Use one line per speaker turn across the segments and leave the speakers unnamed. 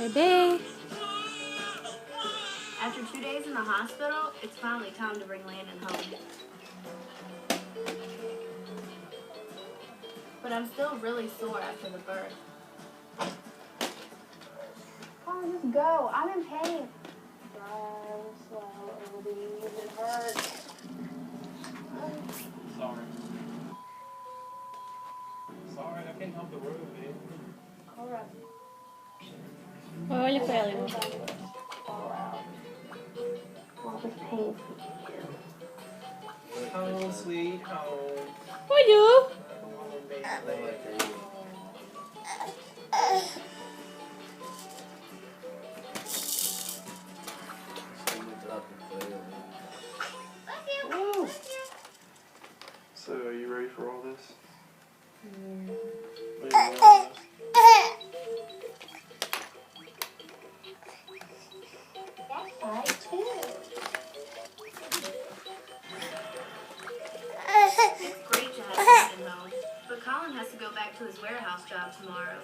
Bebe.
After 2 days in the hospital, it's finally time to bring Landon home. But I'm still really sore after the birth.
Come on, just go. I'm in pain. Drive slow, Obi. It hurts.
Sorry. Sorry, I can't help the road, man.
Alright.
Olha pra ela, irmão.
Fall out. All this pain.
Home, sweet home.
Olha!
Woo. So, are you ready for all this? What do you want?
I too.
It's great to have Landon home, but Colin has to go back to his warehouse job tomorrow.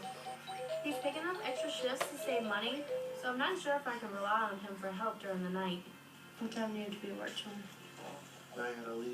He's picking up extra shifts to save money, so I'm not sure if I can rely on him for help during the night. What time do you have to be at work, Sean?
I gotta leave.